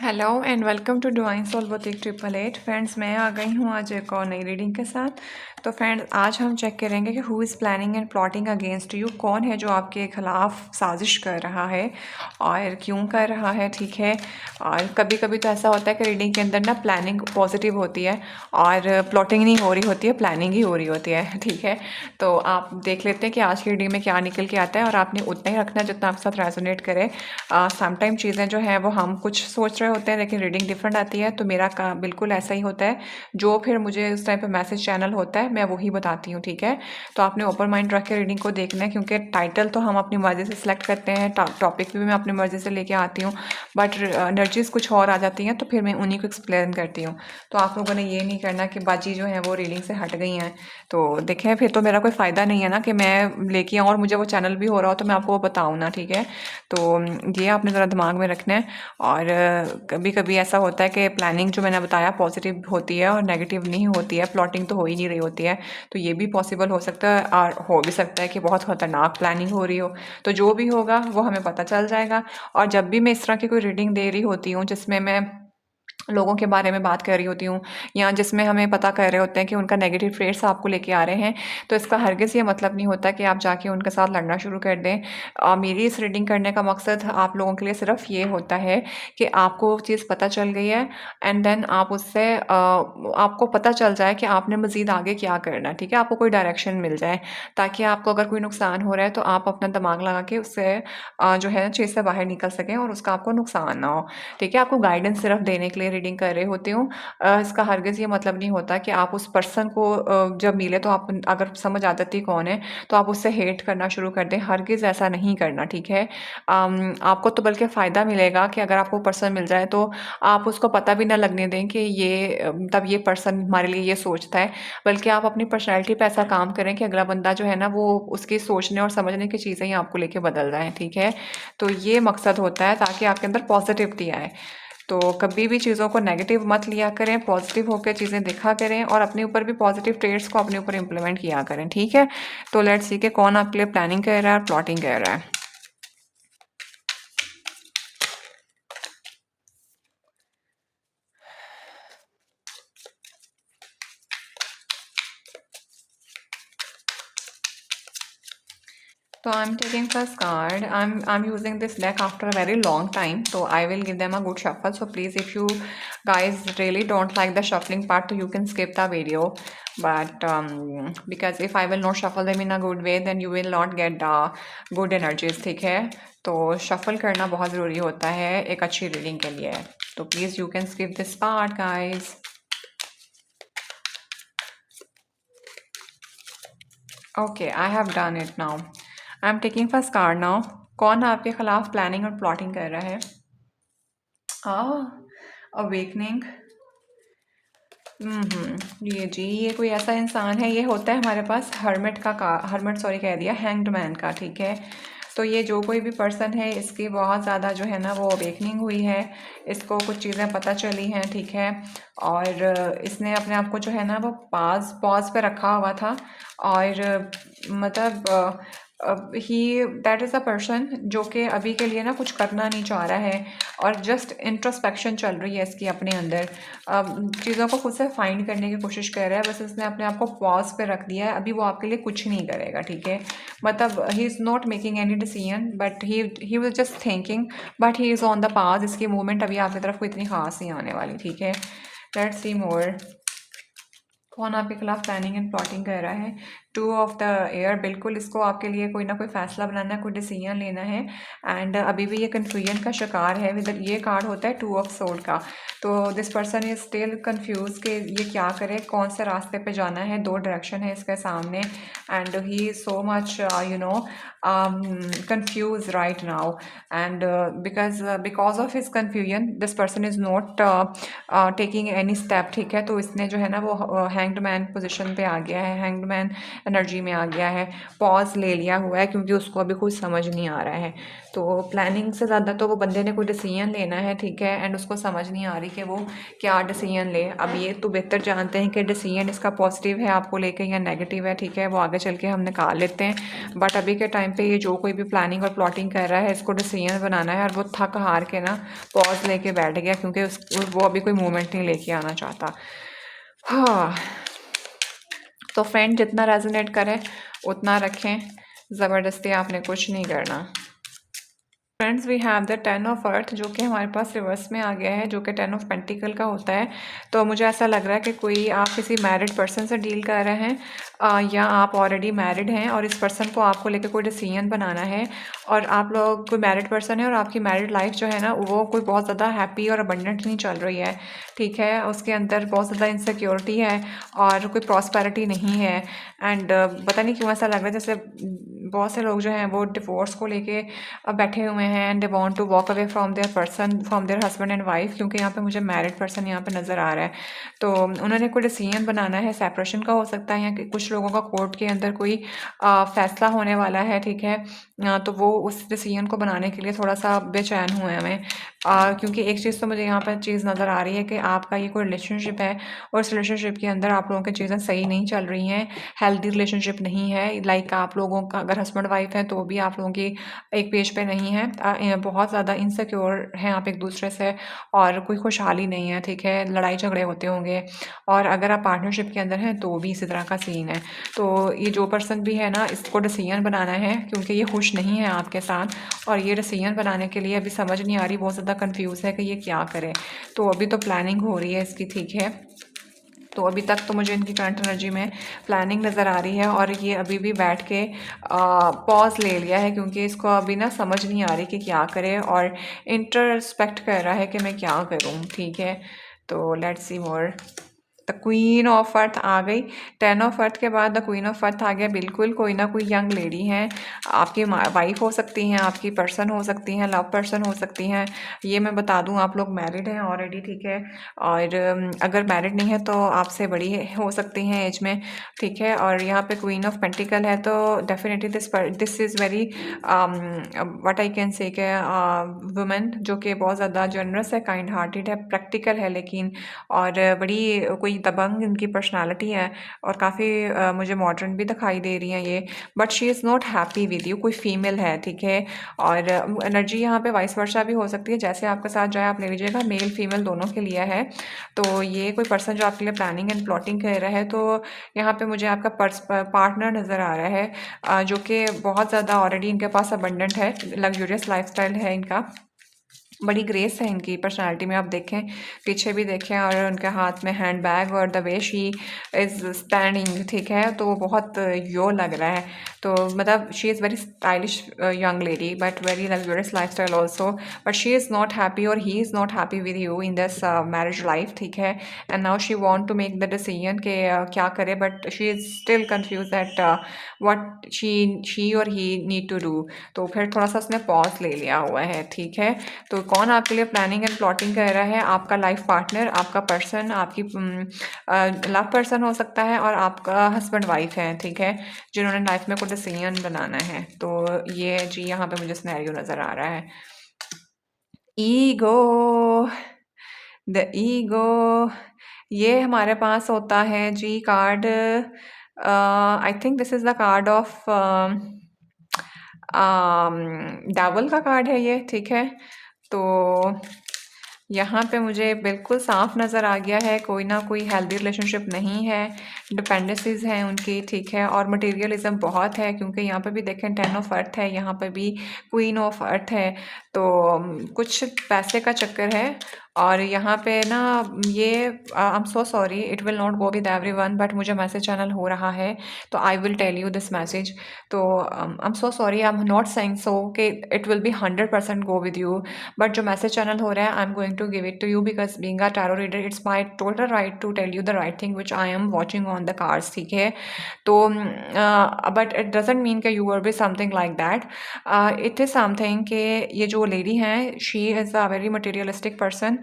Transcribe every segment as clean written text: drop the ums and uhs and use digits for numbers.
Hello and welcome to divine soul boutique 888 friends, मैं आ गई हूँ आज एक और नई रीडिंग के साथ। तो फ्रेंड्स, आज हम चेक करेंगे कि who is planning and plotting against you. कौन है जो आपके खिलाफ साजिश कर रहा है और क्यों कर रहा है, ठीक है। और कभी कभी तो ऐसा होता है कि रीडिंग के अंदर ना प्लानिंग पॉजिटिव होती है और प्लॉटिंग नहीं हो रही होती है, प्लानिंग ही हो रही होती है, ठीक है। तो आप देख लेते हैं कि आज की रीडिंग में क्या निकल के आता है और आपने उतना ही रखना है जितना आपके साथ रेजोनेट करे। समटाइम चीज़ें जो हैं वो हम कुछ सोच रहे होते हैं लेकिन रीडिंग डिफरेंट आती है, तो मेरा का बिल्कुल ऐसा ही होता है। जो फिर मुझे उस टाइम पे मैसेज चैनल होता है मैं वही बताती हूँ, ठीक है। तो आपने ओपन माइंड रख के रीडिंग को देखना है, क्योंकि टाइटल तो हम अपनी मर्ज़ी से सिलेक्ट करते हैं, टॉपिक भी मैं अपनी मर्ज़ी से लेके आती हूँ, बट एनर्जीज कुछ और आ जाती हैं तो फिर मैं उन्हीं को एक्सप्लेन करती हूँ। तो आप लोगों ने ये नहीं करना कि बाजी जो है वो रीडिंग से हट गई हैं। तो देखें, फिर तो मेरा कोई फ़ायदा नहीं है ना कि मैं लेके आऊँ और मुझे वो चैनल भी हो रहा हो तो मैं आपको वो बताऊँ ना, ठीक है। तो ये आपने ज़रा दिमाग में रखना है। और कभी कभी ऐसा होता है कि प्लानिंग जो मैंने बताया पॉजिटिव होती है और नेगेटिव नहीं होती है, प्लॉटिंग तो हो ही नहीं रही होती है। तो ये भी पॉसिबल हो सकता है और हो भी सकता है कि बहुत खतरनाक प्लानिंग हो रही हो। तो जो भी होगा वो हमें पता चल जाएगा। और जब भी मैं इस तरह की कोई रीडिंग दे रही होती हूँ जिसमें मैं लोगों के बारे में बात कर रही होती हूँ या जिसमें हमें पता कर रहे होते हैं कि उनका नेगेटिव ट्रेड्स आपको लेके आ रहे हैं, तो इसका हरगिज़ ये मतलब नहीं होता कि आप जाके उनके साथ लड़ना शुरू कर दें। मेरी इस रीडिंग करने का मकसद आप लोगों के लिए सिर्फ ये होता है कि आपको वो चीज़ पता चल गई है एंड देन आप उससे आपको पता चल जाए कि आपने मज़ीद आगे क्या करना है, ठीक है। आपको कोई डायरेक्शन मिल जाए ताकि आपको अगर कोई नुकसान हो रहा है तो आप अपना दिमाग लगा के उससे जो है ना चीज़ से बाहर निकल सकें और उसका आपको नुकसान ना हो, ठीक है। आपको गाइडेंस सिर्फ देने के लिए रीडिंग कर रही होती हूँ। इसका हरगिज़ ये मतलब नहीं होता कि आप उस पर्सन को जब मिले तो आप अगर समझ आ जाती कौन है तो आप उससे हेट करना शुरू कर दें। हरगिज़ ऐसा नहीं करना, ठीक है। आपको तो बल्कि फ़ायदा मिलेगा कि अगर आपको पर्सन मिल जाए तो आप उसको पता भी ना लगने दें कि ये तब ये पर्सन हमारे लिए ये सोचता है, बल्कि आप अपनी पर्सनैलिटी पे ऐसा काम करें कि अगला बंदा जो है ना वो उसकी सोचने और समझने की चीज़ें ही आपको लेके बदल जाएँ, ठीक है। तो ये मकसद होता है ताकि आपके अंदर पॉजिटिविटी आए। तो कभी भी चीज़ों को नेगेटिव मत लिया करें, पॉजिटिव होकर चीज़ें देखा करें और अपने ऊपर भी पॉजिटिव ट्रेड्स को अपने ऊपर इम्प्लीमेंट किया करें, ठीक है। तो लेट्स सी कि कौन आपके लिए प्लानिंग कर रहा है और प्लॉटिंग कर रहा है। So I'm taking first card. I'm using this deck after a very long time. So I will give them a good shuffle. So please, if you guys really don't like the shuffling part, you can skip the video. But because if I will not shuffle them in a good way, then you will not get the good energies, ठीक है। तो shuffle करना बहुत ज़रूरी होता है एक अच्छी रीडिंग के लिए। तो please you can skip this part, guys. Okay, I have done it now. I'm taking first card now. कौन आपके खिलाफ प्लानिंग और प्लॉटिंग कर रहा है? अवेकनिंग। ये कोई ऐसा इंसान है, ये होता है हमारे पास हर्मिट सॉरी कह दिया, हैंग्ड मैन का, ठीक है। तो ये जो कोई भी पर्सन है इसकी बहुत ज़्यादा जो है ना वो अवेकनिंग हुई है, इसको कुछ चीज़ें पता चली हैं, ठीक है। और इसने अपने आप को जो है ना वो पॉज पे रखा हुआ था और मतलब ही दैट इज़ अ पर्सन जो कि अभी के लिए ना कुछ करना नहीं चाह रहा है और जस्ट इंट्रोस्पेक्शन चल रही है इसकी अपने अंदर। चीज़ों को खुद से फाइंड करने की कोशिश कर रहा है, बस इसने अपने आप को पॉज पे रख दिया है। अभी वो आपके लिए कुछ नहीं करेगा, ठीक है। मतलब ही is not making any decision but he was just thinking, but he is on the पाज। इसकी मूवमेंट अभी आपकी तरफ कोई इतनी खास नहीं आने वाली, ठीक है। लेट्स सी मोर। कौन आपके खिलाफ प्लानिंग एंड प्लॉटिंग कर रहा है? 2 ऑफ द एयर, बिल्कुल इसको आपके लिए कोई ना कोई फैसला बनाना है, कोई डिसीजन लेना है एंड अभी भी ये कन्फ्यूजन का शिकार है। विद ये कार्ड होता है 2 ऑफ सोर्ड का। तो this person is still confuse कि ये क्या करे, कौन से रास्ते पे जाना है। 2 डायरेक्शन है इसके सामने and he is so much confused right now and because of his confusion this person is not taking any step, ठीक है। तो इसने जो है ना वो हैंग्ड मैन पोजिशन पे आ गया है। हैंग्ड मैन एनर्जी में आ गया है, पॉज ले लिया हुआ है क्योंकि उसको अभी कुछ समझ नहीं आ रहा है। तो प्लानिंग से ज़्यादा तो वो बंदे ने कोई डिसीजन लेना है, ठीक है, एंड उसको समझ नहीं आ रही कि वो क्या डिसीजन ले। अब ये तो बेहतर जानते हैं कि डिसीजन इसका पॉजिटिव है आपको लेके या नेगेटिव है, ठीक है, वो आगे चल के हम निकाल लेते हैं। बट अभी के टाइम पे ये जो कोई भी प्लानिंग और प्लॉटिंग कर रहा है, इसको डिसीजन बनाना है, और वो थक हार के ना पॉज लेके बैठ गया क्योंकि वो अभी कोई मूवमेंट नहीं लेके आना चाहता। हाँ, तो फ्रेंड जितना रेजोनेट करें उतना रखें, ज़बरदस्ती आपने कुछ नहीं करना। Friends we have the 10 of earth जो कि हमारे पास रिवर्स में आ गया है, जो कि 10 ऑफ पेंटिकल का होता है। तो मुझे ऐसा लग रहा है कि कोई आप किसी मैरिड पर्सन से डील कर रहे हैं, या आप ऑलरेडी मैरिड हैं और इस पर्सन को आपको लेकर कोई डिसीजन बनाना है, और आप लोग कोई मैरिड पर्सन है और आपकी मैरिड लाइफ जो है ना वो कोई बहुत ज़्यादा हैप्पी और अबंडेंट नहीं चल रही है, ठीक है, उसके अंदर बहुत ज़्यादा इनसिक्योरिटी है और कोई प्रॉस्पेरिटी नहीं है। एंड पता नहीं क्यों ऐसा लग रहा है जैसे बहुत से लोग जो हैं वो डिवोर्स को लेके बैठे हुए हैं and they want to walk away from their person, from their husband and wife, क्योंकि यहाँ पे मुझे मैरिड पर्सन यहाँ पे नज़र आ रहा है। तो उन्होंने कोई डिसीजन बनाना है, सेपरेशन का हो सकता है, या कुछ लोगों का कोर्ट के अंदर कोई फैसला होने वाला है, ठीक है। तो वो उस डिसीजन को बनाने के लिए थोड़ा सा बेचैन हुए हैं हमें, क्योंकि एक चीज़ तो मुझे यहाँ पर चीज़ नज़र आ रही है कि आपका ये कोई रिलेशनशिप है और उस रिलेशनशिप के अंदर आप लोगों की चीज़ें सही नहीं चल रही हैं, हेल्दी रिलेशनशिप नहीं है। लाइक आप लोगों का अगर हस्बैंड वाइफ है तो भी आप लोगों की एक पेज पे नहीं है, बहुत ज़्यादा इनसिक्योर हैं आप एक दूसरे से, और कोई खुशहाली नहीं है, ठीक है, लड़ाई झगड़े होते होंगे, और अगर आप पार्टनरशिप के अंदर हैं तो भी इसी तरह का सीन है। तो ये जो पर्सन भी है ना, इसको डिसीजन बनाना है क्योंकि ये खुश नहीं है आपके साथ, और ये डिसीजन बनाने के लिए अभी समझ नहीं आ रही, बहुत ज़्यादा कंफ्यूज है कि ये क्या करे। तो अभी तो प्लानिंग हो रही है इसकी, ठीक है। तो अभी तक तो मुझे इनकी करंट एनर्जी में प्लानिंग नज़र आ रही है, और ये अभी भी बैठ के पॉज ले लिया है क्योंकि इसको अभी ना समझ नहीं आ रही कि क्या करे, और इंटरस्पेक्ट कर रहा है कि मैं क्या करूं, ठीक है। तो let's see more. The queen of earth आ गई, 10 ऑफ अर्थ के बाद द क्वीन ऑफ अर्थ आ गया। बिल्कुल कोई ना कोई यंग लेडी हैं, आपकी वाइफ हो सकती हैं, आपकी पर्सन हो सकती हैं, लव पर्सन हो सकती हैं। ये मैं बता दूं आप लोग मैरिड हैं ऑलरेडी, ठीक है, और अगर मैरिड नहीं है तो आपसे बड़ी हो सकती हैं एज में, ठीक है। और यहाँ पे क्वीन ऑफ पेंटिकल है, तो definitely this is very what I can say कि वुमेन जो कि बहुत ज़्यादा जनरस है, काइंड हार्टेड है, प्रैक्टिकल है, लेकिन और बड़ी कोई दबंग इनकी पर्सनालिटी है, और काफ़ी मुझे मॉडर्न भी दिखाई दे रही हैं ये। But she is not happy with you, कोई फीमेल है, ठीक है। और एनर्जी यहाँ पे वाइस वर्सा भी हो सकती है, जैसे आपके साथ जो है आप ले लीजिएगा, मेल फीमेल दोनों के लिए है। तो ये कोई पर्सन जो आपके लिए प्लानिंग एंड प्लॉटिंग कर रहा है, तो यहाँ पे मुझे आपका पार्टनर नज़र आ रहा है, जो कि बहुत ज़्यादा ऑलरेडी इनके पास अबंडेंट है, लग्जूरियस लाइफस्टाइल है इनका, बड़ी ग्रेस है इनकी पर्सनालिटी में। आप देखें, पीछे भी देखें, और उनके हाथ में हैंड बैग, और the way she is standing, ठीक है, तो वो बहुत यो लग रहा है। तो मतलब she is very stylish young lady but very luxurious life style also, but she is not happy और he is not happy with you in this marriage life, ठीक है। And now she want to make the decision कि क्या करे, but she is still confuse that what she और he need to do. तो फिर थोड़ा सा उसने पॉज ले लिया हुआ है, ठीक है। तो कौन आपके लिए प्लानिंग एंड प्लॉटिंग कर रहा है? आपका लाइफ पार्टनर, आपका पर्सन, आपकी लव पर्सन हो सकता है, और आपका हस्बैंड वाइफ है, ठीक है, जिन्होंने लाइफ में कोई डिसीजन बनाना है। तो ये जी यहाँ पे मुझे सिनेरियो नज़र आ रहा है। ईगो, द ईगो, ये हमारे पास होता है जी card, I think this is the card of devil का कार्ड है ये, ठीक है। तो यहाँ पे मुझे बिल्कुल साफ नज़र आ गया है, कोई ना कोई हेल्दी रिलेशनशिप नहीं है, डिपेंडेंसीज हैं उनकी, ठीक है, और मटेरियलिज्म बहुत है, क्योंकि यहाँ पे भी देखें 10 ऑफ अर्थ है, यहाँ पे भी क्वीन ऑफ अर्थ है। तो कुछ पैसे का चक्कर है, और यहाँ पे ना ये I am so sorry, it will not go with everyone, but मुझे मैसेज चैनल हो रहा है, तो I will tell you this message. तो I am so sorry, I am not saying so कि it will be 100% go with you, but जो message channel हो रहा है I am going to give it to you because being a tarot reader, it's my total right to tell you the right thing which I am watching on the cards, ठीक है. तो but it doesn't mean कि you will be something like that. It is something कि ये जो lady हैं, she is a very materialistic person.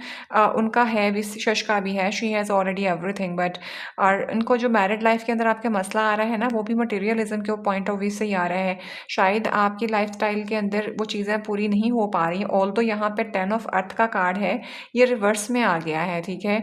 उनका है भी, शश का भी है, she has already everything, but और इनको जो मैरिड लाइफ के अंदर आपके मसला आ रहा है ना, वो भी मटेरियलिज्म के पॉइंट ऑफ व्यू से ही आ रहा है. शायद आपकी लाइफस्टाइल के अंदर वो चीज़ें पूरी नहीं हो पा रही. ऑल तो यहाँ पे 10 ऑफ अर्थ का कार्ड है, ये रिवर्स में आ गया है, ठीक है.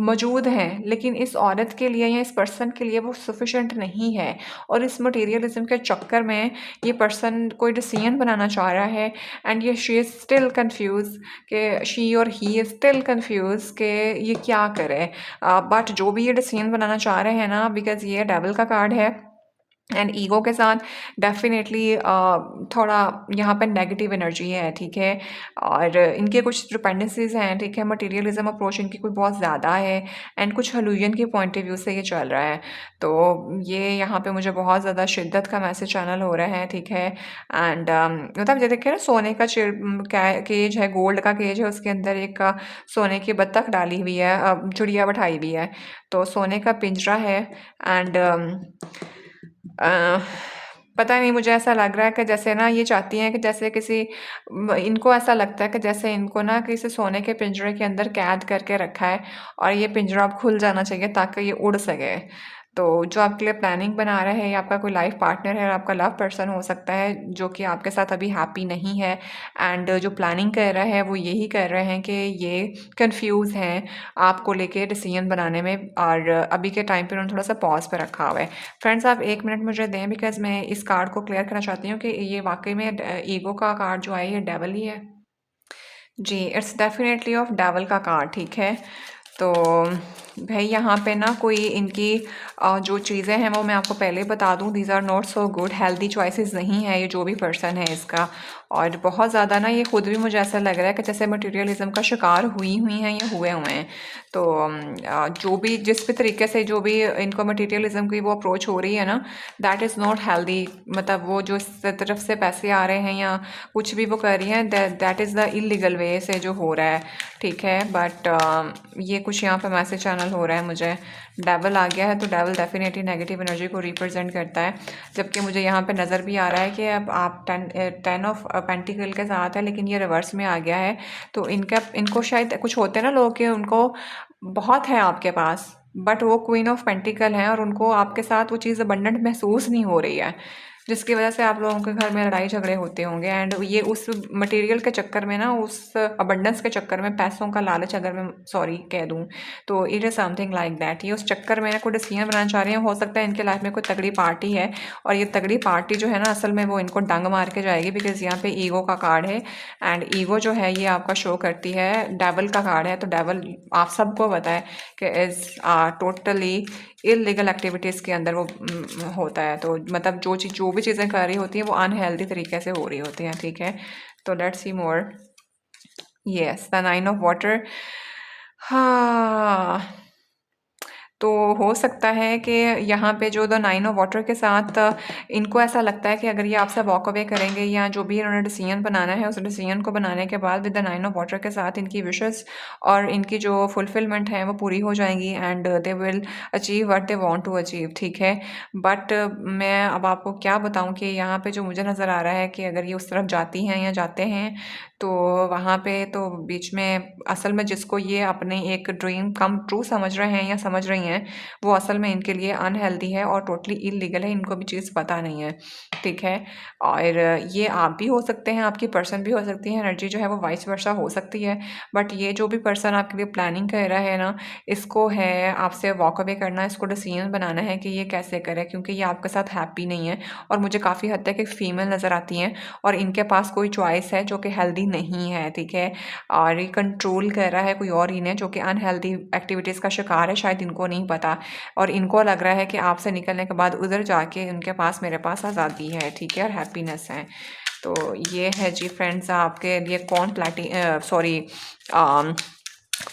मौजूद हैं, लेकिन इस औरत के लिए या इस पर्सन के लिए वो सफिशेंट नहीं है. और इस मटेरियलिज्म के चक्कर में ये पर्सन कोई डिसीजन बनाना चाह रहा है, एंड ये शी इज़ स्टिल कन्फ्यूज़ कि शी और ही इज़ स्टिल कन्फ्यूज़ कि ये क्या करे. बट जो भी ये डिसीजन बनाना चाह रहे हैं ना, बिकॉज ये डेविल का कार्ड है एंड ईगो के साथ डेफिनेटली थोड़ा यहाँ पे नेगेटिव एनर्जी है, ठीक है. और इनके कुछ डिपेंडेंसीज हैं, ठीक है. मटेरियलिज्म अप्रोच इनकी कोई बहुत ज़्यादा है, एंड कुछ हलूजन के पॉइंट ऑफ व्यू से ये चल रहा है. तो ये यहाँ पे मुझे बहुत ज़्यादा शिद्दत का मैसेज चैनल हो रहा है, ठीक है. एंड मतलब ये देखिए ना, सोने का केज है, गोल्ड का केज है, उसके अंदर एक सोने की बत्तख डाली हुई है, चिड़िया बैठाई हुई है. तो सोने का पिंजरा है. एंड पता नहीं, मुझे ऐसा लग रहा है कि जैसे ना ये चाहती हैं कि जैसे किसी, इनको ऐसा लगता है कि जैसे इनको ना किसी सोने के पिंजरे के अंदर कैद करके रखा है और ये पिंजरा अब खुल जाना चाहिए ताकि ये उड़ सके. तो जो आपके लिए प्लानिंग बना रहा है, या आपका कोई लाइफ पार्टनर है और आपका लव पर्सन हो सकता है जो कि आपके साथ अभी हैप्पी नहीं है, एंड जो प्लानिंग कर रहा है वो यही कर रहे हैं कि ये कंफ्यूज हैं आपको लेके डिसीजन बनाने में, और अभी के टाइम पे उन्होंने थोड़ा सा पॉज पे रखा हुआ है. फ्रेंड्स, आप 1 मिनट मुझे दें, बिकॉज मैं इस कार्ड को क्लियर करना चाहती हूँ कि ये वाकई में ईगो का कार्ड जो है ये डेवल ही है जी. इट्स डेफिनेटली ऑफ डेवल का कार्ड, ठीक है. तो भाई यहाँ पे ना कोई इनकी जो चीज़ें हैं वो मैं आपको पहले बता दूँ, these are not so good, healthy choices नहीं है ये जो भी पर्सन है इसका. और बहुत ज़्यादा ना ये खुद भी मुझे ऐसा लग रहा है कि जैसे मटेरियलिज्म का शिकार हुई हैं या हुए हैं. तो जो भी जिस भी तरीके से जो भी इनको मटेरियलिज्म की वो अप्रोच हो रही है ना, दैट इज़ नॉट हेल्दी. मतलब वो जो इस तरफ से पैसे आ रहे हैं या कुछ भी वो कर रही हैं, दैट इज़ द इलीगल वे से जो हो रहा है, ठीक है. बट ये कुछ यहाँ पे मैसेज चैनल हो रहा है मुझे. डेवल आ गया है, तो डेवल डेफिनेटली नेगेटिव एनर्जी को रिप्रेजेंट करता है. जबकि मुझे यहाँ पे नज़र भी आ रहा है कि अब आप 10 ऑफ पेंटिकल के साथ है, लेकिन ये रिवर्स में आ गया है. तो इनको शायद कुछ होते हैं ना लोग कि उनको बहुत है आपके पास, बट वो क्वीन ऑफ पेंटिकल हैं और उनको आपके साथ वो चीज़ अबंडेंट महसूस नहीं हो रही है, जिसकी वजह से आप लोगों के घर में लड़ाई झगड़े होते होंगे. एंड ये उस मटेरियल के चक्कर में ना, उस अबंडेंस के चक्कर में, पैसों का लालच अगर मैं सॉरी कह दूँ तो it is something like that. ये उस चक्कर में ना कोई डिसीजन बनाना चाह रहे हैं. हो सकता है इनके लाइफ में कोई तगड़ी पार्टी है, और ये तगड़ी पार्टी जो है ना, असल में वो इनको डंग मार के जाएगी, बिकॉज यहाँ पे ईगो का कार्ड है. एंड ईगो जो है ये आपका शो करती है, डेवल का कार्ड है. तो डेवल आप सबको पता है कि इज़ टोटली इलीगल एक्टिविटीज़ के अंदर वो होता है. तो मतलब जो भी चीज़ें कर रही होती हैं वो अनहेल्दी तरीके से हो रही होती हैं, ठीक है. तो let's see more. Yes, the 9 of water. हाँ, तो हो सकता है कि यहाँ पे जो द 9 ऑफ वाटर के साथ इनको ऐसा लगता है कि अगर ये आपसे वॉक अवे करेंगे, या जो भी इन्होंने डिसीजन बनाना है उस डिसीजन को बनाने के बाद विद द 9 ऑफ वाटर के साथ इनकी विशेस और इनकी जो फुलफिलमेंट है वो पूरी हो जाएंगी, and they will achieve what they want to achieve, ठीक है. बट मैं अब आपको क्या बताऊँ कि यहाँ पे जो मुझे नज़र आ रहा है कि अगर ये उस तरफ जाती हैं या जाते हैं, तो वहाँ पे तो बीच में असल में जिसको ये अपने एक ड्रीम कम ट्रू समझ रहे हैं या समझ रही हैं, वो असल में इनके लिए अनहेल्दी है और टोटली इलीगल है. इनको भी चीज़ पता नहीं है, ठीक है. और ये आप भी हो सकते हैं, आपकी पर्सन भी हो सकती है, एनर्जी जो है वो वाइस वर्सा हो सकती है. बट ये जो भी पर्सन आपके लिए प्लानिंग कर रहा है ना, इसको है आपसे वॉक अवे करना, इसको डिसीजन बनाना है कि ये कैसे करे, क्योंकि ये आपके साथ हैप्पी नहीं है. और मुझे काफ़ी हद तक एक फ़ीमेल नज़र आती हैं और इनके पास कोई चॉइस है जो कि हेल्दी नहीं है, ठीक है. और ये कंट्रोल कर रहा है कोई और इन्हें, जो कि अनहेल्दी एक्टिविटीज़ का शिकार है, शायद इनको नहीं पता. और इनको लग रहा है कि आपसे निकलने के बाद उधर जाके उनके पास मेरे पास आज़ादी है, ठीक है, और हैप्पीनेस है. तो ये है जी फ्रेंड्स आपके लिए कौन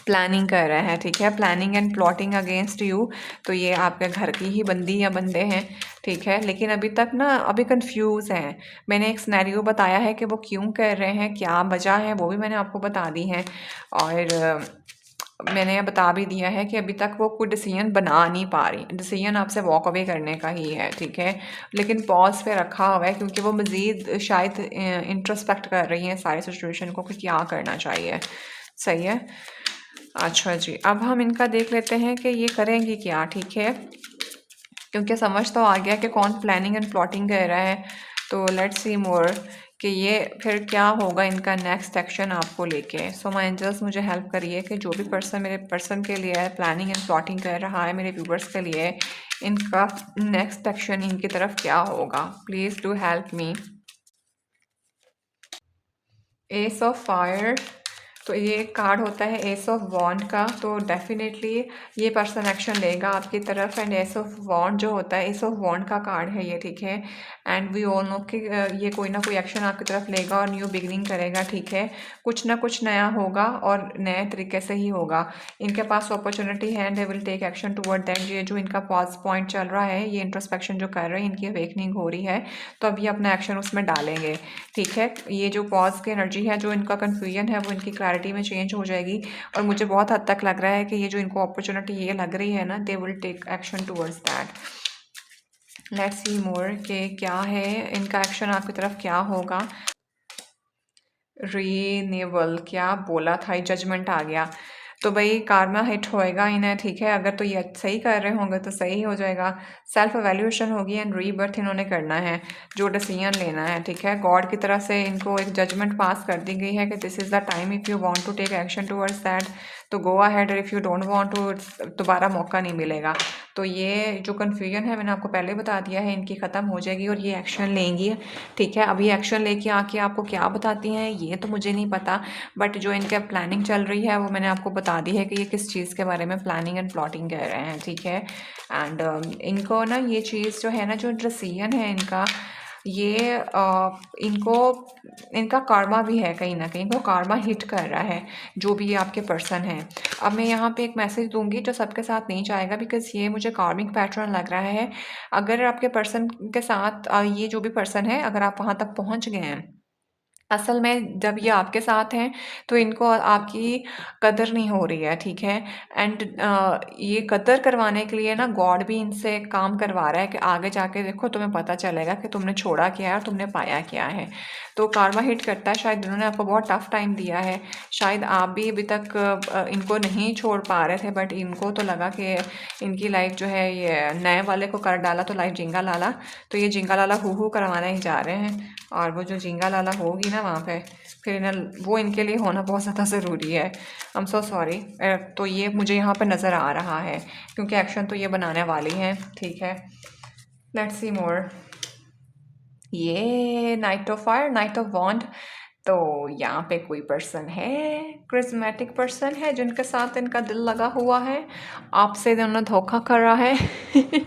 प्लानिंग कर रहे हैं, ठीक है, planning and plotting against you. तो ये आपके घर की ही बंदी या बंदे हैं, ठीक है, लेकिन अभी तक ना अभी कंफ्यूज हैं। मैंने एक सिनेरियो बताया है कि वो क्यों कर रहे हैं, क्या वजह है, वो भी मैंने आपको बता दी है। और मैंने बता भी दिया है कि अभी तक वो कोई डिसीजन बना नहीं पा रही, डिसीजन आपसे वॉक अवे करने का ही है, ठीक है, लेकिन पॉज पे रखा हुआ है क्योंकि वो मज़ीद शायद इंट्रोस्पेक्ट कर रही हैं सारी सिचुएशन को कि क्या करना चाहिए। सही है। अच्छा जी, अब हम इनका देख लेते हैं कि ये करेंगी क्या, ठीक है, क्योंकि समझ तो आ गया कि कौन प्लानिंग एंड प्लॉटिंग कर रहा है। तो लेट्स सी मोर कि ये फिर क्या होगा इनका नेक्स्ट एक्शन आपको लेके। सो माय एंजल्स मुझे हेल्प करिए कि जो भी पर्सन मेरे पर्सन के लिए प्लानिंग एंड प्लॉटिंग कर रहा है, मेरे व्यूवर्स के लिए, इनका नेक्स्ट एक्शन इनकी तरफ क्या होगा। Please do help me. S of fire, तो ये एक कार्ड होता है एस ऑफ वॉन्ड का, तो डेफिनेटली ये पर्सन एक्शन लेगा आपकी तरफ। एंड एस ऑफ वॉन्ड जो होता है, एस ऑफ वॉन्ड का कार्ड है ये, ठीक है, एंड वी ऑल नो कि ये कोई ना कोई एक्शन आपकी तरफ लेगा और न्यू बिगनिंग करेगा, ठीक है, कुछ ना कुछ नया होगा और नए तरीके से ही होगा। इनके पास अपॉर्चुनिटी है and they will take action toward that. ये जो इनका पॉज पॉइंट चल रहा है, ये इंट्रोस्पेक्शन जो कर रहे हैं, इनकी अवेकनिंग हो रही है, तो अब ये अपना एक्शन उसमें डालेंगे, ठीक है। ये जो पॉज की एनर्जी है, जो इनका कन्फ्यूजन है, वो इनकी क्लैरिटी में चेंज हो जाएगी। और मुझे बहुत हद तक लग रहा है कि ये जो इनको अपॉर्चुनिटी ये लग रही है ना, they will take action towards that. Let's see more कि क्या है इनका एक्शन आपकी तरफ क्या होगा। रीनेवल क्या बोला था, जजमेंट आ गया, तो भाई कार्मा हिट होएगा इन्हें, ठीक है, अगर तो ये सही कर रहे होंगे तो सही हो जाएगा। सेल्फ एवेल्यूएशन होगी एंड रीबर्थ इन्होंने करना है, जो डिसीजन लेना है, ठीक है। गॉड की तरफ से इनको एक जजमेंट पास कर दी गई है कि this is the time if you want to take action towards that, तो गो अहेड, और if you don't want to दोबारा मौका नहीं मिलेगा। तो ये जो कन्फ्यूजन है मैंने आपको पहले बता दिया है, इनकी ख़त्म हो जाएगी और ये एक्शन लेंगी, ठीक है। अभी एक्शन लेके आके आपको क्या बताती हैं ये तो मुझे नहीं पता, बट जो इनके प्लानिंग चल रही है वो मैंने आपको बता दी है कि ये किस चीज़ के बारे में प्लानिंग एंड प्लॉटिंग कर रहे हैं, ठीक है। एंड इनको ना ये चीज़ जो है ना, जो डिसीजन है इनका, ये इनको इनका कार्मा भी है, कहीं ना कहीं इनको कार्मा हिट कर रहा है, जो भी ये आपके पर्सन है। अब मैं यहाँ पे एक मैसेज दूंगी जो सबके साथ नहीं जाएगा, बिकॉज ये मुझे कार्मिक पैटर्न लग रहा है। अगर आपके पर्सन के साथ ये जो भी पर्सन है, अगर आप वहाँ तक पहुँच गए हैं, असल में जब ये आपके साथ हैं तो इनको आपकी कदर नहीं हो रही है, ठीक है। एंड ये कदर करवाने के लिए ना गॉड भी इनसे काम करवा रहा है कि आगे जाके देखो तुम्हें पता चलेगा कि तुमने छोड़ा क्या है और तुमने पाया क्या है। तो कार्मा हिट करता है, शायद इन्होंने आपको बहुत टफ टाइम दिया है, शायद आप भी अभी तक इनको नहीं छोड़ पा रहे थे, बट इनको तो लगा कि इनकी लाइफ जो है ये नए वाले को कर डाला तो लाइफ जिंगा लाला, तो ये जिंगा लाला हू करवाने ही जा रहे हैं। और वो जो जिंगा लाला होगी ना वहाँ पे, फिर इन्हें वो इनके लिए होना बहुत ज़्यादा ज़रूरी है। I am so sorry. तो ये मुझे यहाँ पे नज़र आ रहा है क्योंकि एक्शन तो ये बनाने वाली हैं, ठीक है। Let's see more. ये knight of fire, knight of wand, तो यहाँ पे कोई पर्सन है, क्रिस्मेटिक पर्सन है जिनके साथ इनका दिल लगा हुआ है, आपसे इन्होंने धोखा करा है। आई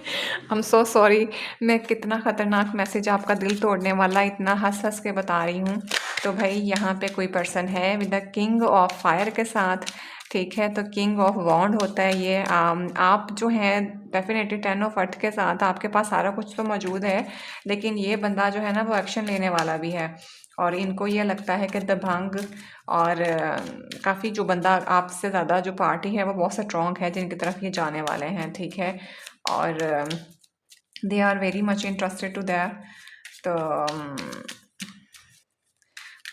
एम सो सॉरी, मैं कितना ख़तरनाक मैसेज आपका दिल तोड़ने वाला इतना हंस हंस के बता रही हूँ। तो भाई यहाँ पे कोई पर्सन है with the king of fire के साथ, ठीक है। तो किंग ऑफ वॉन्ड होता है ये। आप जो हैं डेफिनेटली 10 ऑफ अर्थ के साथ आपके पास सारा कुछ तो मौजूद है, लेकिन ये बंदा जो है ना वो एक्शन लेने वाला भी है, और इनको ये लगता है कि दबंग और काफ़ी जो बंदा आपसे ज़्यादा जो पार्टी है वो बहुत स्ट्रॉन्ग है जिनकी तरफ ये जाने वाले हैं, ठीक है। और they are very much interested to that. तो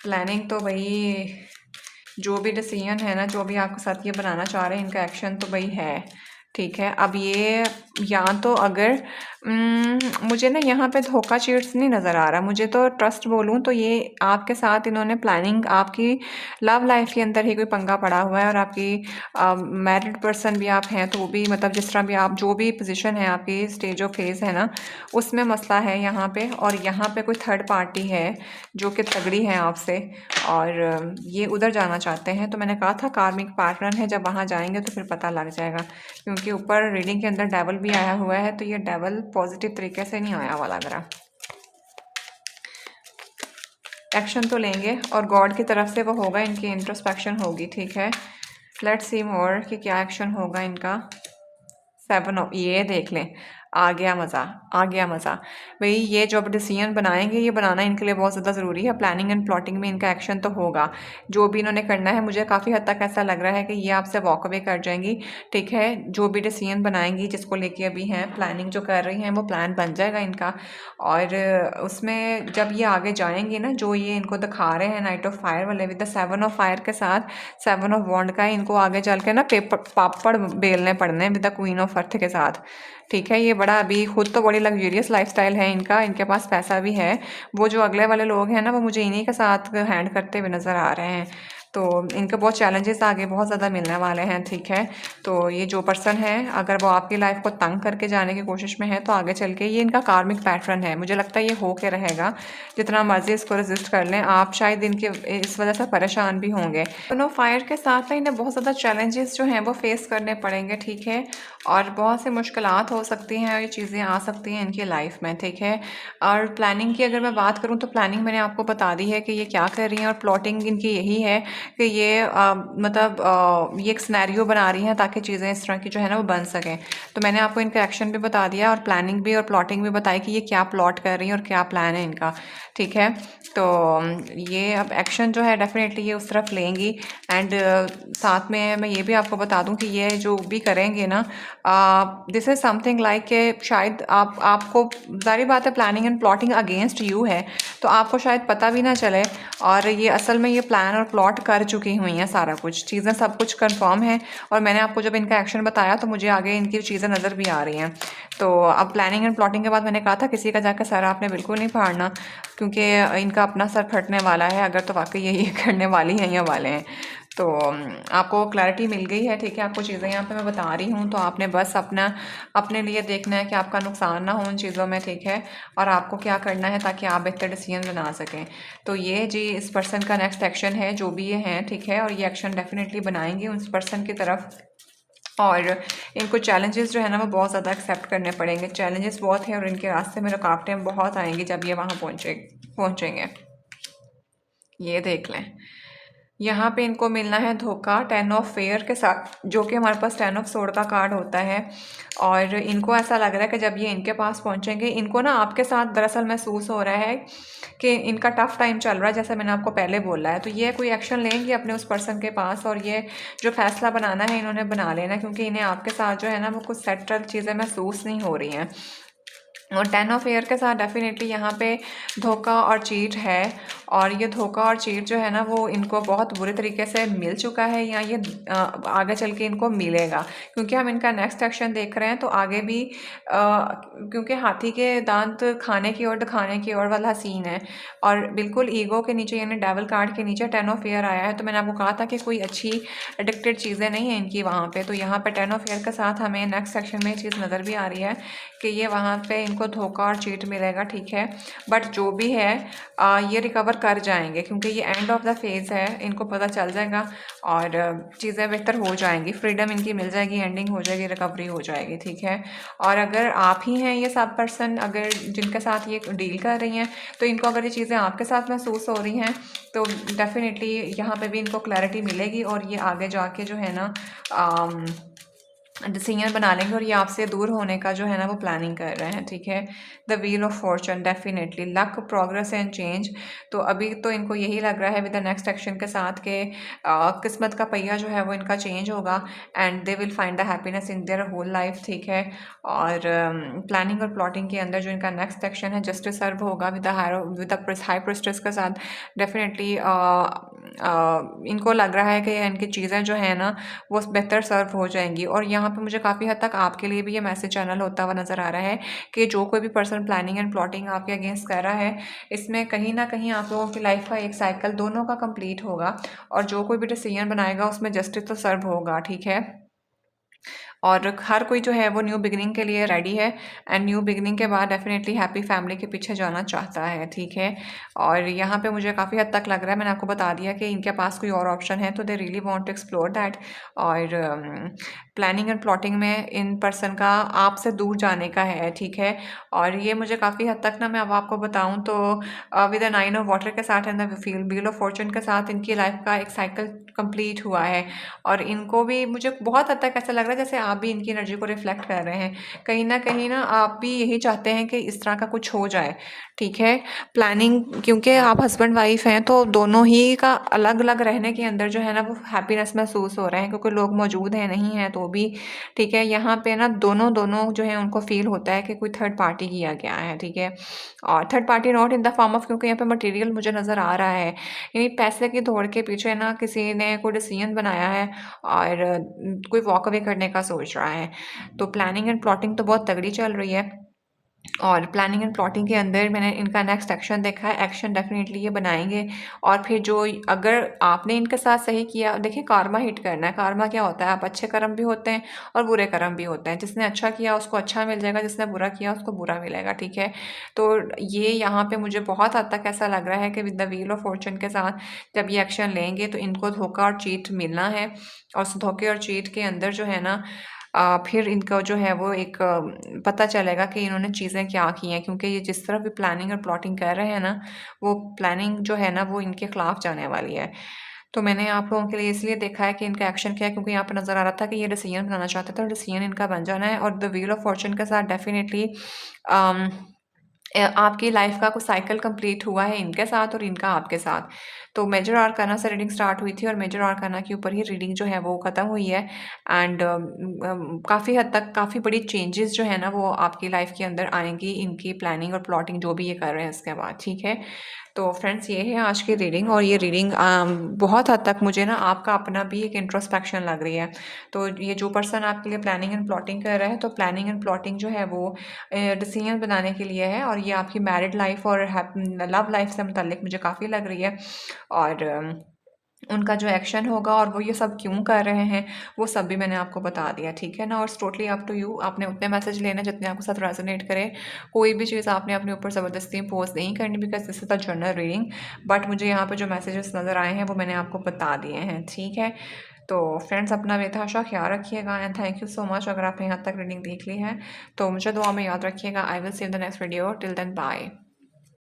प्लानिंग तो भाई जो भी डिसीजन है ना, जो भी आपके साथ ये बनाना चाह रहे हैं, इनका एक्शन तो भाई है, ठीक है। अब ये या तो अगर मुझे ना यहाँ पे धोखा चीट्स नहीं नज़र आ रहा, मुझे तो ट्रस्ट बोलूँ तो ये आपके साथ इन्होंने प्लानिंग, आपकी लव लाइफ के अंदर ही कोई पंगा पड़ा हुआ है, और आपकी मैरिड पर्सन भी आप हैं तो वो भी, मतलब जिस तरह भी आप जो भी पोजीशन है आपकी स्टेज ऑफ फेज है ना, उसमें मसला है यहाँ पे। और यहाँ पे कोई थर्ड पार्टी है जो कि तगड़ी है आपसे, और ये उधर जाना चाहते हैं। तो मैंने कहा था कार्मिक पार्टनर है, जब वहाँ जाएंगे तो फिर पता लग जाएगा, क्योंकि ऊपर रीडिंग के अंदर डेवल भी आया हुआ है, तो ये डेवल पॉजिटिव तरीके से नहीं आया हुआ लग रहा। एक्शन तो लेंगे और गॉड की तरफ से वो होगा, इनकी इंट्रोस्पेक्शन होगी, ठीक है। लेट्स सी मोर कि क्या एक्शन होगा इनका। 7 ऑफ, ये देख लें, आ गया मज़ा, आ गया मज़ा। भाई ये जो अब डिसीजन बनाएंगे, ये बनाना इनके लिए बहुत ज़्यादा ज़रूरी है। प्लानिंग एंड प्लॉटिंग में इनका एक्शन तो होगा, जो भी इन्होंने करना है। मुझे काफ़ी हद तक ऐसा लग रहा है कि ये आपसे वॉक अवे कर जाएंगी, ठीक है। जो भी डिसीजन बनाएंगी, जिसको लेके अभी हैं प्लानिंग जो कर रही हैं, वो प्लान बन जाएगा इनका। और उसमें जब ये आगे जाएंगे ना, जो ये इनको दिखा रहे हैं नाइट ऑफ फायर वाले विद द 7 ऑफ फायर के साथ 7 ऑफ वॉन्ड का, इनको आगे चल के ना पेपर पापड़ बेलने पड़ने with the queen of earth के साथ, ठीक है। ये बड़ा अभी खुद तो बड़ी लग्जरियस लाइफस्टाइल है इनका, इनके पास पैसा भी है। वो जो अगले वाले लोग हैं ना, वो मुझे इन्हीं के साथ हैंड करते हुए नज़र आ रहे हैं। तो इनके बहुत चैलेंजेस आगे बहुत ज़्यादा मिलने वाले हैं, ठीक है। तो ये जो पर्सन है, अगर वो आपकी लाइफ को तंग करके जाने की कोशिश में है, तो आगे चल के ये इनका कार्मिक पैटर्न है। मुझे लगता है ये हो के रहेगा, जितना मर्जी इसको रेजिस्ट कर लें आप, शायद इनके इस वजह से परेशान भी होंगे। दोनों फायर के साथ ना इन्हें बहुत ज़्यादा चैलेंजेस जो हैं वो फेस करने पड़ेंगे, ठीक है। और बहुत सी मुश्किलात हो सकती हैं और ये चीज़ें आ सकती हैं इनकी लाइफ में, ठीक है। और प्लानिंग की अगर मैं बात करूँ, तो प्लानिंग मैंने आपको बता दी है कि ये क्या कर रही हैं। और प्लॉटिंग इनकी यही है कि ये मतलब ये एक सिनेरियो बना रही हैं ताकि चीज़ें इस तरह की जो है ना वो बन सकें। तो मैंने आपको इनका एक्शन भी बता दिया, और प्लानिंग भी और प्लॉटिंग भी बताई कि ये क्या प्लॉट कर रही हैं और क्या प्लान है इनका, ठीक है। तो ये अब एक्शन जो है डेफिनेटली ये उस तरफ लेंगी। एंड साथ में मैं ये भी आपको बता दूं कि ये जो भी करेंगे ना, दिस इज़ समथिंग लाइक कि शायद आपको ज़ाहिर बात है planning and plotting against you है, तो आपको शायद पता भी ना चले। और ये असल में ये प्लान और प्लॉट कर चुकी हुई हैं, सारा कुछ चीज़ें सब कुछ कंफर्म है। और मैंने आपको जब इनका एक्शन बताया, तो मुझे आगे इनकी चीज़ें नज़र भी आ रही हैं। तो अब प्लानिंग एंड प्लॉटिंग के बाद मैंने कहा था किसी का जाकर सर आपने बिल्कुल नहीं फाड़ना, क्योंकि इनका अपना सर फटने वाला है अगर तो वाकई ये करने वाली हैं या वाले हैं। तो आपको क्लैरिटी मिल गई है, ठीक है। आपको चीज़ें यहाँ पे मैं बता रही हूँ, तो आपने बस अपने लिए देखना है कि आपका नुकसान ना हो उन चीज़ों में, ठीक है। और आपको क्या करना है ताकि आप बेहतर डिसीजन बना सकें। तो ये जी इस पर्सन का नेक्स्ट एक्शन है, जो भी ये हैं, ठीक है। और ये एक्शन डेफिनेटली बनाएंगे उस पर्सन की तरफ। और इनको चैलेंजेस जो है ना वो बहुत ज़्यादा एक्सेप्ट करने पड़ेंगे। चैलेंजेस बहुत हैं और इनके रास्ते में रुकावटें बहुत आएंगी जब ये वहाँ पहुँचेंगे। ये देख लें, यहाँ पे इनको मिलना है धोखा 10 ऑफ फेयर के साथ, जो कि हमारे पास 10 ऑफ सोर्ड का कार्ड होता है। और इनको ऐसा लग रहा है कि जब ये इनके पास पहुँचेंगे, इनको ना आपके साथ दरअसल महसूस हो रहा है कि इनका टफ टाइम चल रहा है, जैसे मैंने आपको पहले बोला है। तो ये कोई एक्शन लेंगे अपने उस पर्सन के पास, और ये जो फैसला बनाना है इन्होंने बना लेना, क्योंकि इन्हें आपके साथ जो है ना वो कुछ सेटल चीज़ें महसूस नहीं हो रही हैं। और 10 ऑफ एयर के साथ डेफिनेटली यहाँ पे धोखा और चीट है। और ये धोखा और चीट जो है ना वो इनको बहुत बुरे तरीके से मिल चुका है, या ये आगे चल के इनको मिलेगा, क्योंकि हम इनका नेक्स्ट एक्शन देख रहे हैं। तो आगे भी क्योंकि हाथी के दांत खाने की ओर दिखाने की ओर वाला सीन है, और बिल्कुल ईगो के नीचे यानी डेवल कार्ड के नीचे 10 ऑफ एयर आया है। तो मैंने आपको कहा था कि कोई अच्छी एडिक्टेड चीज़ें नहीं हैं इनकी वहाँ पे। तो यहाँ पे 10 ऑफ एयर के साथ हमें नेक्स्ट सेक्शन में ये चीज़ नज़र भी आ रही है कि ये वहाँ पे इनको धोखा और चीट मिलेगा, ठीक है। बट जो भी है ये रिकवर कर जाएंगे, क्योंकि ये एंड ऑफ द फेज़ है, इनको पता चल जाएगा और चीज़ें बेहतर हो जाएंगी, फ्रीडम इनकी मिल जाएगी, एंडिंग हो जाएगी, रिकवरी हो जाएगी, ठीक है। और अगर आप ही हैं ये सब पर्सन अगर जिनके साथ ये डील कर रही हैं, तो इनको अगर ये चीज़ें आपके साथ महसूस हो रही हैं, तो डेफिनेटली यहाँ पे भी इनको क्लैरिटी मिलेगी, और ये आगे जाके जो है ना डिसीजन बना लेंगे, और ये आपसे दूर होने का जो है ना वो प्लानिंग कर रहे हैं, ठीक है। The wheel of Fortune definitely luck, progress and change. तो अभी तो इनको यही लग रहा है विद द नेक्स्ट एक्शन के साथ के किस्मत का पहिया जो है वो इनका चेंज होगा, and they will find the happiness in their whole life, ठीक है। और प्लानिंग और प्लॉटिंग के अंदर जो इनका नेक्स्ट एक्शन है जस्टिस सर्व होगा विद द हाई प्रिस्टेस के साथ। डेफिनेटली इनको लग रहा है कि इनकी चीज़ें जो है ना वो बेहतर सर्व हो जाएंगी। और यहाँ पे मुझे काफ़ी हद तक आपके लिए भी ये मैसेज चैनल होता हुआ नज़र आ रहा है कि जो कोई भी पर्सन प्लानिंग एंड प्लॉटिंग आपके अगेंस्ट कर रहा है, इसमें कहीं ना कहीं आप लोगों की लाइफ का एक साइकिल दोनों का कंप्लीट होगा, और जो कोई भी डिसीजन बनाएगा उसमें जस्टिस तो सर्व होगा, ठीक है। और हर कोई जो है वो न्यू बिगिनिंग के लिए रेडी है एंड न्यू बिगिनिंग के बाद डेफिनेटली हैप्पी फैमिली के पीछे जाना चाहता है, ठीक है। और यहाँ पे मुझे काफ़ी हद तक लग रहा है, मैंने आपको बता दिया कि इनके पास कोई और ऑप्शन है तो they really want to explore that. और प्लानिंग एंड प्लॉटिंग में इन पर्सन का आपसे दूर जाने का है, ठीक है। और ये मुझे काफ़ी हद तक ना, मैं अब आपको बताऊँ तो विद द 9 ऑफ वाटर के साथ and the wheel of Fortune के साथ इनकी लाइफ का एक साइकिल कंप्लीट हुआ है। और इनको भी मुझे बहुत हद तक ऐसा लग रहा है जैसे आप भी इनकी एनर्जी को रिफ्लेक्ट कर रहे हैं। कहीं ना आप भी यही चाहते हैं कि इस तरह का कुछ हो जाए, ठीक है। प्लानिंग, क्योंकि आप हस्बैंड वाइफ हैं तो दोनों ही का अलग अलग रहने के अंदर जो है ना वो हैप्पीनेस महसूस हो रहे हैं, क्योंकि लोग मौजूद हैं नहीं हैं तो भी, ठीक है। यहाँ पे ना दोनों दोनों जो है उनको फील होता है कि कोई थर्ड पार्टी किया गया है, ठीक है। और third party not in the form of, क्योंकि यहाँ पे मटेरियल मुझे नज़र आ रहा है, यानी पैसे की दौड़ के पीछे ना किसी ने कोई डिसीजन बनाया है और कोई वॉक अवे करने का सोच रहा है। तो प्लानिंग एंड प्लॉटिंग तो बहुत तगड़ी चल रही है। और प्लानिंग एंड प्लॉटिंग के अंदर मैंने इनका नेक्स्ट एक्शन देखा है, एक्शन डेफिनेटली ये बनाएंगे। और फिर जो अगर आपने इनके साथ सही किया, देखिए कार्मा हिट करना है। कार्मा क्या होता है, आप अच्छे कर्म भी होते हैं और बुरे कर्म भी होते हैं। जिसने अच्छा किया उसको अच्छा मिल जाएगा, जिसने बुरा किया उसको बुरा मिलेगा, ठीक है। तो ये यहाँ पे मुझे बहुत हद तक ऐसा लग रहा है कि with the wheel of Fortune के साथ जब ये एक्शन लेंगे तो इनको धोखा और चीट मिलना है। और उस धोखे और चीट के अंदर जो है ना फिर इनका जो है वो एक पता चलेगा कि इन्होंने चीज़ें क्या की हैं, क्योंकि ये जिस तरह भी प्लानिंग और प्लॉटिंग कर रहे हैं ना, वो प्लानिंग जो है ना वो इनके खिलाफ जाने वाली है। तो मैंने आप लोगों के लिए इसलिए देखा है कि इनका एक्शन क्या है, क्योंकि यहाँ पे नज़र आ रहा था कि ये डिसीजन बनाना चाहते थे और डिसीजन इनका बन जाना है। और द व्हील ऑफ फॉर्चून के साथ डेफिनेटली आपकी लाइफ का कुछ साइकिल कंप्लीट हुआ है इनके साथ और इनका आपके साथ। तो मेजर आर्काना से रीडिंग स्टार्ट हुई थी और मेजर आर्काना के ऊपर ही रीडिंग जो है वो ख़त्म हुई है। एंड काफ़ी हद तक काफ़ी बड़ी चेंजेस जो है ना वो आपकी लाइफ के अंदर आएंगी, इनकी प्लानिंग और प्लॉटिंग जो भी ये कर रहे हैं इसके बाद, ठीक है। तो फ्रेंड्स ये है आज की रीडिंग। और ये रीडिंग बहुत हद तक मुझे ना आपका अपना भी एक इंट्रोस्पेक्शन लग रही है। तो ये जो पर्सन आपके लिए प्लानिंग एंड प्लॉटिंग कर रहा है, तो प्लानिंग एंड प्लॉटिंग जो है वो डिसीजन बनाने के लिए है। और ये आपकी मैरिड लाइफ और लव लाइफ से मुतल्लिक मुझे काफ़ी लग रही है। और उनका जो एक्शन होगा और वो ये सब क्यों कर रहे हैं वो सब भी मैंने आपको बता दिया, ठीक है ना। और टोटली अप टू यू, आपने उतने मैसेज लेने जितने आपके साथ रेजोनेट करे। कोई भी चीज़ आपने अपने ऊपर ज़बरदस्ती इम्पोज नहीं करनी, because this is the general reading. But मुझे यहाँ पे जो मैसेजेस नज़र आए हैं वो मैंने आपको बता दिए हैं, ठीक है। तो फ्रेंड्स अपना बेतहाशा ख्याल रखिएगा and thank you so much. अगर आपने यहाँ तक रीडिंग देख ली है तो मुझे दुआ में याद रखिएगा। I will see in the next video. Till then bye.